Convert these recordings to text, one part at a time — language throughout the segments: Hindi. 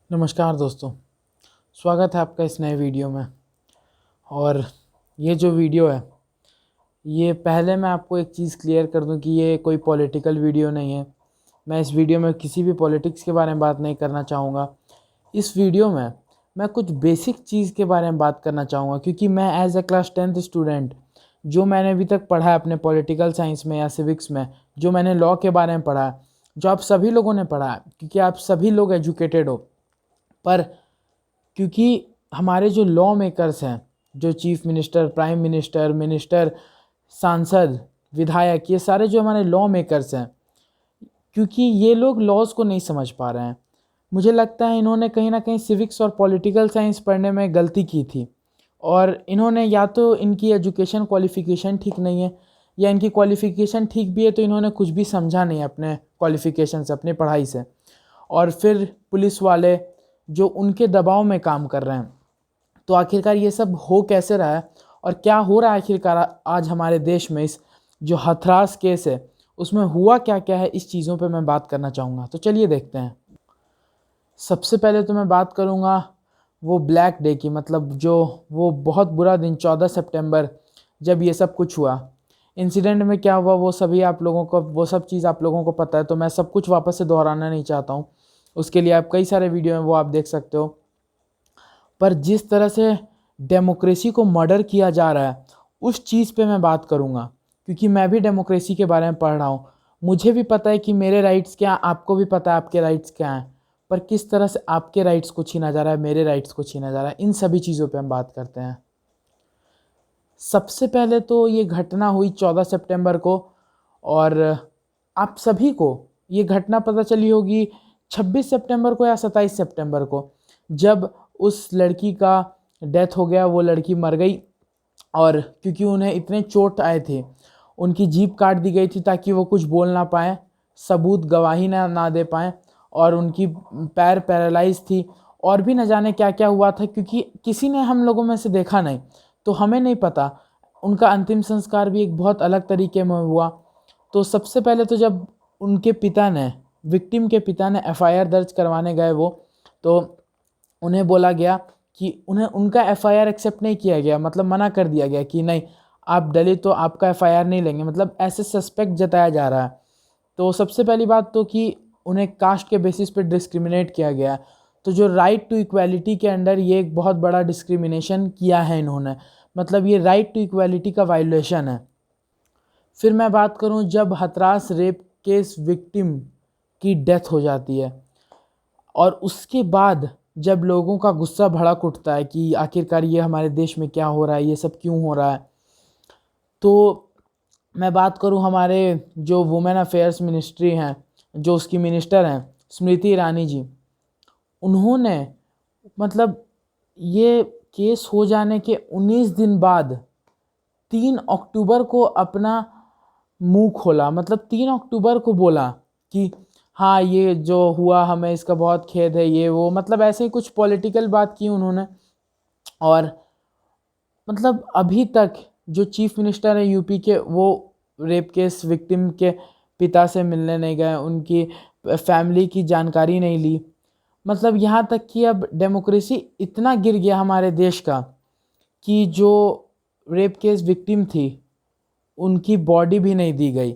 नमस्कार दोस्तों, स्वागत है आपका इस नए वीडियो में। और ये जो वीडियो है, ये पहले मैं आपको एक चीज़ क्लियर कर दूं कि ये कोई पॉलिटिकल वीडियो नहीं है। मैं इस वीडियो में किसी भी पॉलिटिक्स के बारे में बात नहीं करना चाहूँगा। इस वीडियो में मैं कुछ बेसिक चीज़ के बारे में बात करना चाहूँगा, क्योंकि मैं as a class 10th student, जो मैंने अभी तक पढ़ा है अपने पॉलिटिकल साइंस में या सिविक्स में, जो मैंने लॉ के बारे में पढ़ा है, जो आप सभी लोगों ने पढ़ा है, क्योंकि आप सभी लोग एजुकेटेड हो, पर क्योंकि हमारे जो लॉ मेकर्स हैं, जो chief minister, prime minister, minister, सांसद, विधायक, ये सारे जो हमारे लॉ मेकर्स हैं, क्योंकि ये लोग लॉज को नहीं समझ पा रहे हैं। मुझे लगता है इन्होंने कहीं ना कहीं सिविक्स और पॉलिटिकल साइंस पढ़ने में गलती की थी, और इन्होंने या तो इनकी एजुकेशन क्वालिफ़िकेशन ठीक नहीं है, या इनकी क्वालिफ़िकेशन ठीक भी है तो इन्होंने कुछ भी समझा नहीं अपने क्वालिफ़िकेशन से, अपनी पढ़ाई से। और फिर पुलिस वाले जो उनके दबाव में काम कर रहे हैं। तो आखिरकार ये सब हो कैसे रहा है और क्या हो रहा है आखिरकार आज हमारे देश में, इस जो हथरास केस है उसमें हुआ क्या क्या है, इस चीज़ों पे मैं बात करना चाहूँगा। तो चलिए देखते हैं। सबसे पहले तो मैं बात करूँगा वो ब्लैक डे की, मतलब जो वो बहुत बुरा दिन 14 सितंबर, जब ये सब कुछ हुआ। इंसिडेंट में क्या हुआ वो सभी आप लोगों को, वो सब चीज़ आप लोगों को पता है, तो मैं सब कुछ वापस से दोहराना नहीं चाहता हूँ। उसके लिए आप कई सारे वीडियो हैं वो आप देख सकते हो। पर जिस तरह से डेमोक्रेसी को मर्डर किया जा रहा है, उस चीज़ पे मैं बात करूँगा, क्योंकि मैं भी डेमोक्रेसी के बारे में पढ़ रहा हूँ। मुझे भी पता है कि मेरे राइट्स क्या हैं, आपको भी पता है आपके राइट्स क्या हैं, पर किस तरह से आपके राइट्स को छीना जा रहा है, मेरे राइट्स को छीना जा रहा है, इन सभी चीज़ों पे हम बात करते हैं। सबसे पहले तो ये घटना हुई 14 सितंबर को, और आप सभी को ये घटना पता चली होगी 26 सितंबर को या 27 सितंबर को, जब उस लड़की का डेथ हो गया, वो लड़की मर गई। और क्योंकि उन्हें इतने चोट आए थे, उनकी जीभ काट दी गई थी ताकि वो कुछ बोल ना पाएँ, सबूत गवाही ना दे पाएँ, और उनकी पैर पैरालाइज थी, और भी न जाने क्या क्या हुआ था, क्योंकि किसी ने हम लोगों में से देखा नहीं, तो हमें नहीं पता। उनका अंतिम संस्कार भी एक बहुत अलग तरीके में हुआ। तो सबसे पहले तो जब उनके पिता ने, विक्टिम के पिता ने एफआईआर दर्ज करवाने गए वो, तो उन्हें बोला गया कि उन्हें उनका एफआईआर एक्सेप्ट नहीं किया गया, मतलब मना कर दिया गया कि नहीं, आप दलित तो आपका एफआईआर नहीं लेंगे, मतलब ऐसे सस्पेक्ट जताया जा रहा है। तो सबसे पहली बात तो कि उन्हें कास्ट के बेसिस पे डिस्क्रिमिनेट किया गया। तो जो राइट टू इक्वालिटी के अंडर ये एक बहुत बड़ा डिस्क्रिमिनेशन किया है इन्होंने, मतलब ये राइट टू इक्वालिटी का वायलेशन है। फिर मैं बात करूं जब हथरास रेप केस विक्टिम की डेथ हो जाती है, और उसके बाद जब लोगों का गुस्सा भड़क उठता है कि आखिरकार ये हमारे देश में क्या हो रहा है, ये सब क्यों हो रहा है, तो मैं बात करूं हमारे जो वुमेन अफेयर्स मिनिस्ट्री हैं, जो उसकी मिनिस्टर हैं स्मृति ईरानी जी, उन्होंने मतलब ये केस हो जाने के 19 दिन बाद 3 अक्टूबर को अपना मुंह खोला, मतलब 3 अक्टूबर को बोला कि हाँ ये जो हुआ हमें इसका बहुत खेद है, ये वो, मतलब ऐसे ही कुछ पॉलिटिकल बात की उन्होंने। और मतलब अभी तक जो चीफ मिनिस्टर है यूपी के, वो रेप केस विक्टिम के पिता से मिलने नहीं गए, उनकी फैमिली की जानकारी नहीं ली। मतलब यहाँ तक कि अब डेमोक्रेसी इतना गिर गया हमारे देश का कि जो रेप केस विक्टिम थी उनकी बॉडी भी नहीं दी गई।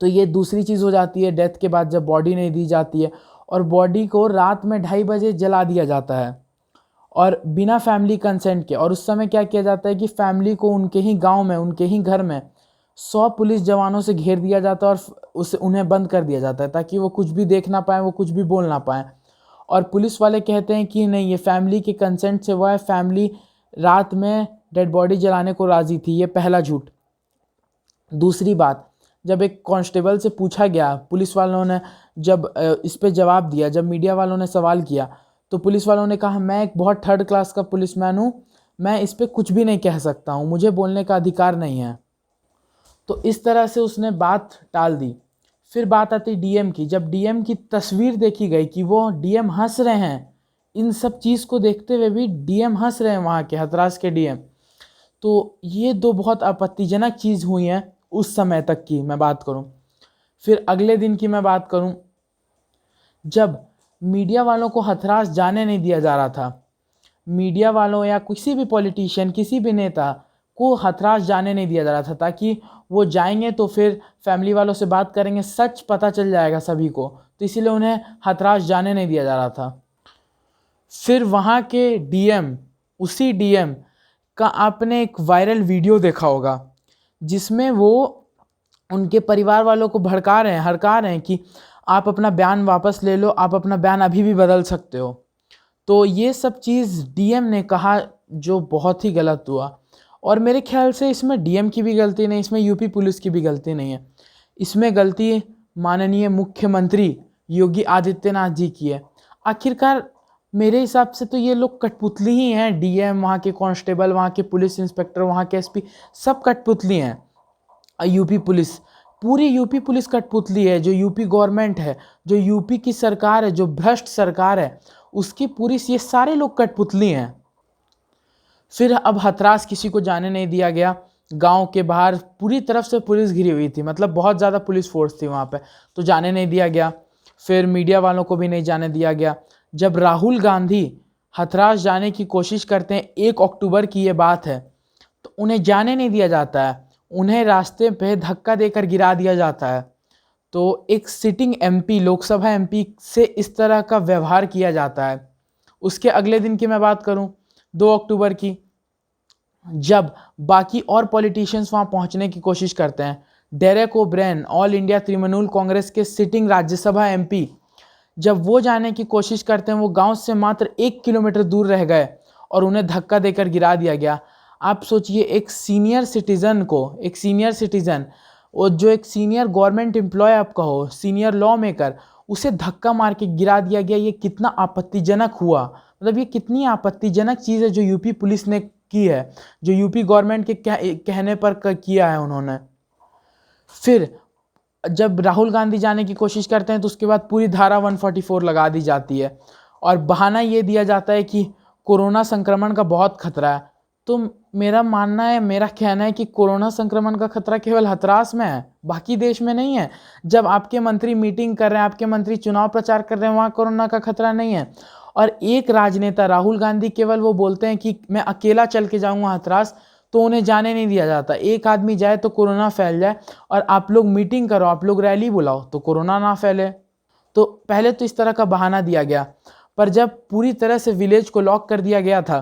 तो ये दूसरी चीज़ हो जाती है, डेथ के बाद जब बॉडी नहीं दी जाती है, और बॉडी को रात में 2:30 बजे जला दिया जाता है, और बिना फैमिली कंसेंट के। और उस समय क्या किया जाता है कि फैमिली को उनके ही गांव में, उनके ही घर में 100 पुलिस जवानों से घेर दिया जाता है, और उन्हें बंद कर दिया जाता है ताकि वो कुछ भी देख ना पाए, वो कुछ भी बोल ना पाए। और पुलिस वाले कहते हैं कि नहीं, ये फैमिली के कंसेंट से हुआ है, फैमिली रात में डेड बॉडी जलाने को राज़ी थी। ये पहला झूठ। दूसरी बात, जब एक कांस्टेबल से पूछा गया, पुलिस वालों ने जब इस पे जवाब दिया, जब मीडिया वालों ने सवाल किया, तो पुलिस वालों ने कहा मैं एक बहुत थर्ड क्लास का पुलिसमैन हूँ, मैं इस पे कुछ भी नहीं कह सकता हूँ, मुझे बोलने का अधिकार नहीं है। तो इस तरह से उसने बात टाल दी। फिर बात आती डीएम की। जब डीएम की तस्वीर देखी गई कि वो डीएम हंस रहे हैं, इन सब चीज़ को देखते हुए भी डीएम हंस रहे हैं, वहाँ के हथरास के डीएम, तो ये दो बहुत आपत्तिजनक चीज़ हुई हैं उस समय तक की मैं बात करूं। फिर अगले दिन की मैं बात करूं, जब मीडिया वालों को हथरास जाने नहीं दिया जा रहा था। मीडिया वालों या किसी भी पॉलिटिशियन, किसी भी नेता को हथरास जाने नहीं दिया जा रहा था, ताकि वो जाएंगे तो फिर फैमिली वालों से बात करेंगे, सच पता चल जाएगा सभी को, तो इसीलिए उन्हें हथरास जाने नहीं दिया जा रहा था। फिर वहाँ के डीएम, उसी डीएम का आपने एक वायरल वीडियो देखा होगा जिसमें वो उनके परिवार वालों को भड़का रहे हैं, हड़का रहे हैं कि आप अपना बयान वापस ले लो, आप अपना बयान अभी भी बदल सकते हो। तो ये सब चीज़ डीएम ने कहा जो बहुत ही गलत हुआ। और मेरे ख्याल से इसमें डीएम की भी गलती नहीं, इसमें यूपी पुलिस की भी गलती नहीं है, इसमें गलती माननीय मुख्यमंत्री योगी आदित्यनाथ जी की है। आखिरकार मेरे हिसाब से तो ये लोग कठपुतली ही हैं, डीएम, वहाँ के कांस्टेबल, वहाँ के पुलिस इंस्पेक्टर, वहाँ के एसपी, सब कठपुतली हैं। यूपी पुलिस, पूरी यूपी पुलिस कठपुतली है। जो यूपी गवर्नमेंट है, जो यूपी की सरकार है, जो भ्रष्ट सरकार है, उसकी पूरी, ये सारे लोग कठपुतली हैं। फिर अब हथरास किसी को जाने नहीं दिया गया। गांव के बाहर पूरी तरफ से पुलिस घिरी हुई थी, मतलब बहुत ज़्यादा पुलिस फोर्स थी वहाँ पे, तो जाने नहीं दिया गया। फिर मीडिया वालों को भी नहीं जाने दिया गया। जब राहुल गांधी हथरास जाने की कोशिश करते हैं, 1 अक्टूबर की ये बात है, तो उन्हें जाने नहीं दिया जाता है, उन्हें रास्ते पे धक्का देकर गिरा दिया जाता है। तो एक सिटिंग एमपी, लोकसभा एमपी से इस तरह का व्यवहार किया जाता है। उसके अगले दिन की मैं बात करूं, 2 अक्टूबर की, जब बाकी और पॉलिटिशियंस वहां पहुंचने की कोशिश करते हैं, Derek O'Brien, all India Trinamool Congress के सिटिंग राज्यसभा एमपी, जब वो जाने की कोशिश करते हैं, वो गांव से मात्र 1 किलोमीटर दूर रह गए और उन्हें धक्का देकर गिरा दिया गया। आप सोचिए, एक सीनियर सिटीजन को, एक सीनियर सिटीजन, और जो एक सीनियर गवर्नमेंट एम्प्लॉय आप कहो, सीनियर लॉ मेकर, उसे धक्का मार के गिरा दिया गया। ये कितना आपत्तिजनक हुआ, मतलब ये कितनी आपत्तिजनक चीज़ है जो यूपी पुलिस ने की है, जो यूपी गवर्नमेंट के कहने पर किया है उन्होंने। फिर जब राहुल गांधी जाने की कोशिश करते हैं तो उसके बाद पूरी धारा 144 लगा दी जाती है और बहाना ये दिया जाता है कि कोरोना संक्रमण का बहुत खतरा है। तो मेरा मानना है, मेरा कहना है कि कोरोना संक्रमण का खतरा केवल हथरास में है, बाकी देश में नहीं है। जब आपके मंत्री मीटिंग कर रहे हैं, आपके मंत्री चुनाव प्रचार कर रहे हैं, वहाँ कोरोना का खतरा नहीं है। और एक राजनेता राहुल गांधी केवल वो बोलते हैं कि मैं अकेला चल के जाऊँगा हथरास, तो उन्हें जाने नहीं दिया जाता। एक आदमी जाए तो कोरोना फैल जाए, और आप लोग मीटिंग करो, आप लोग रैली बुलाओ तो कोरोना ना फैले। तो पहले तो इस तरह का बहाना दिया गया, पर जब पूरी तरह से विलेज को लॉक कर दिया गया था,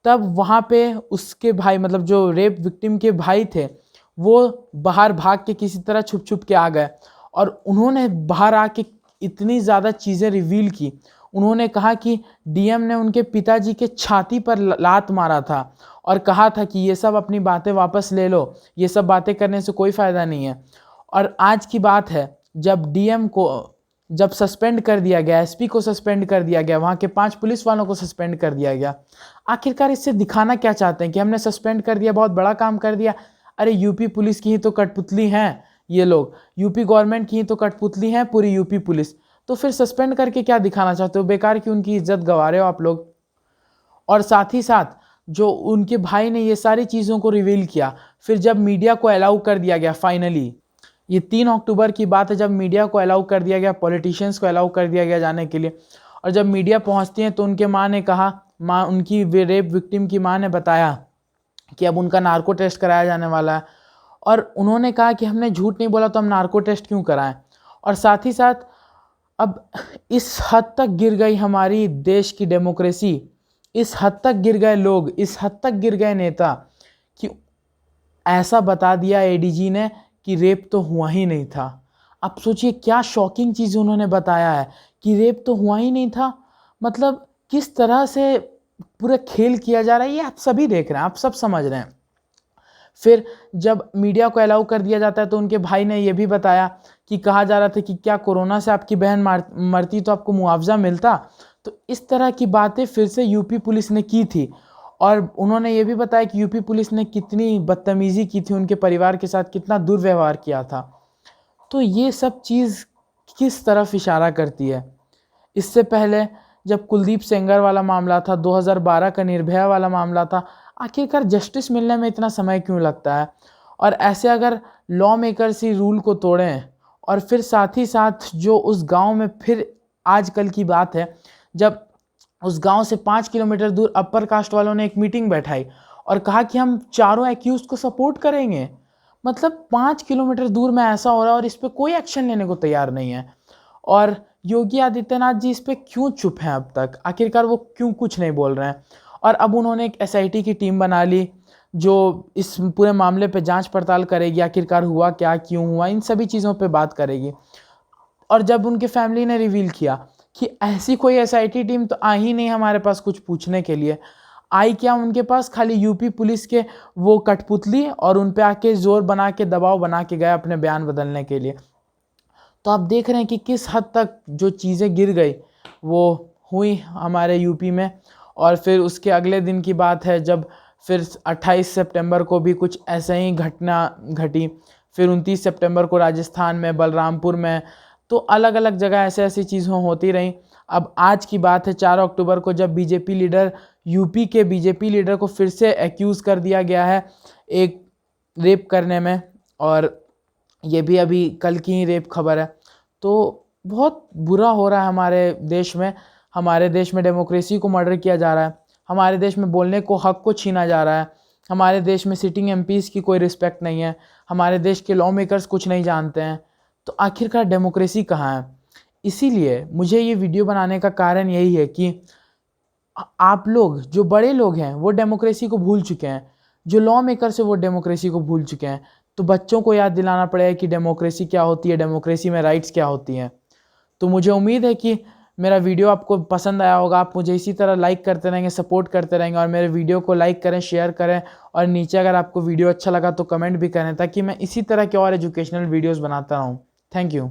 तब वहाँ पे उसके भाई, मतलब जो रेप विक्टिम के भाई थे, वो बाहर भाग के किसी तरह छुप छुप के आ गए और उन्होंने बाहर आके इतनी ज़्यादा चीज़ें रिवील की। उन्होंने कहा कि डीएम ने उनके पिताजी के छाती पर लात मारा था और कहा था कि ये सब अपनी बातें वापस ले लो, ये सब बातें करने से कोई फ़ायदा नहीं है। और आज की बात है, जब डीएम को जब सस्पेंड कर दिया गया, एसपी को सस्पेंड कर दिया गया, वहाँ के 5 पुलिस वालों को सस्पेंड कर दिया गया। आखिरकार इससे दिखाना क्या चाहते हैं कि हमने सस्पेंड कर दिया, बहुत बड़ा काम कर दिया। अरे यूपी पुलिस की ही तो कठपुतली हैं ये लोग, यूपी गवर्नमेंट की ही तो कठपुतली हैं पूरी यूपी पुलिस। तो फिर सस्पेंड करके क्या दिखाना चाहते हो? बेकार की उनकी इज्जत गंवा रहे हो आप लोग। और साथ ही साथ जो उनके भाई ने ये सारी चीज़ों को रिवील किया, फिर जब मीडिया को अलाउ कर दिया गया फाइनली, ये 3 अक्टूबर की बात है, जब मीडिया को अलाउ कर दिया गया, पॉलिटिशियंस को अलाउ कर दिया गया जाने के लिए, और जब मीडिया पहुंचती है तो उनके माँ ने कहा, उनकी रेप विक्टिम की माँ ने बताया कि अब उनका नार्को टेस्ट कराया जाने वाला है। और उन्होंने कहा कि हमने झूठ नहीं बोला तो हम नार्को टेस्ट क्यों कराएं। और साथ ही साथ अब इस हद तक गिर गई हमारी देश की डेमोक्रेसी, इस हद तक गिर गए लोग, इस हद तक गिर गए नेता कि ऐसा बता दिया एडीजी ने कि रेप तो हुआ ही नहीं था। आप सोचिए क्या शॉकिंग चीज़ उन्होंने बताया है कि रेप तो हुआ ही नहीं था। मतलब किस तरह से पूरा खेल किया जा रहा है, ये आप सभी देख रहे हैं, आप सब समझ रहे हैं। फिर जब मीडिया को अलाउ कर दिया जाता है तो उनके भाई ने ये भी बताया कि कहा जा रहा था कि क्या कोरोना से आपकी बहन मरती तो आपको मुआवजा मिलता। तो इस तरह की बातें फिर से यूपी पुलिस ने की थी। और उन्होंने ये भी बताया कि यूपी पुलिस ने कितनी बदतमीज़ी की थी उनके परिवार के साथ, कितना दुर्व्यवहार किया था। तो ये सब चीज़ किस तरफ इशारा करती है? इससे पहले जब कुलदीप सेंगर वाला मामला था, 2012 का निर्भया वाला मामला था, आखिरकार जस्टिस मिलने में इतना समय क्यों लगता है? और ऐसे अगर लॉ मेकर्स ही रूल को तोड़ें और फिर साथ ही साथ जो उस गांव में फिर आजकल की बात है, जब उस गांव से 5 किलोमीटर दूर अपर कास्ट वालों ने एक मीटिंग बैठाई और कहा कि हम चारों एक्यूज को सपोर्ट करेंगे। मतलब 5 किलोमीटर दूर में ऐसा हो रहा है और इस पर कोई एक्शन लेने को तैयार नहीं है। और योगी आदित्यनाथ जी इस पर क्यों चुप हैं अब तक, आखिरकार वो क्यों कुछ नहीं बोल रहे हैं। और अब उन्होंने एक SIT की टीम बना ली जो इस पूरे मामले पे जांच पड़ताल करेगी, आखिरकार हुआ क्या, क्यों हुआ, इन सभी चीज़ों पे बात करेगी। और जब उनके फैमिली ने रिवील किया कि ऐसी कोई SIT टीम तो आई ही नहीं हमारे पास कुछ पूछने के लिए, आई क्या उनके पास खाली यूपी पुलिस के वो कठपुतली और उन पे आके जोर बना के दबाव बना के गए अपने बयान बदलने के लिए। तो आप देख रहे हैं कि किस हद तक जो चीज़ें गिर गई वो हुई हमारे यूपी में। और फिर उसके अगले दिन की बात है जब फिर 28 सितंबर को भी कुछ ऐसे ही घटना घटी। फिर 29 सितंबर को राजस्थान में बलरामपुर में, तो अलग अलग जगह ऐसे ऐसी चीज़ें होती रहीं। अब आज की बात है 4 अक्टूबर को जब यूपी के बीजेपी लीडर को फिर से एक्यूज़ कर दिया गया है एक रेप करने में, और ये भी अभी कल की ही रेप खबर है। तो बहुत बुरा हो रहा है हमारे देश में डेमोक्रेसी को मर्डर किया जा रहा है, हमारे देश में बोलने को हक को छीना जा रहा है, हमारे देश में सिटिंग MPs की कोई रिस्पेक्ट नहीं है, हमारे देश के लॉ मेकर्स कुछ नहीं जानते हैं। तो आखिरकार डेमोक्रेसी कहाँ है। इसीलिए मुझे ये वीडियो बनाने का कारण यही है कि आप लोग जो बड़े लोग हैं वो डेमोक्रेसी को भूल चुके हैं, जो लॉ मेकर्स है वो डेमोक्रेसी को भूल चुके हैं। तो बच्चों को याद दिलाना पड़ेगा कि डेमोक्रेसी क्या होती है, डेमोक्रेसी में राइट्स क्या होती हैं। तो मुझे उम्मीद है कि मेरा वीडियो आपको पसंद आया होगा। आप मुझे इसी तरह लाइक करते रहेंगे, सपोर्ट करते रहेंगे, और मेरे वीडियो को लाइक करें, शेयर करें, और नीचे अगर आपको वीडियो अच्छा लगा तो कमेंट भी करें, ताकि मैं इसी तरह के और एजुकेशनल वीडियोज़ बनाता रहूँ। Thank you.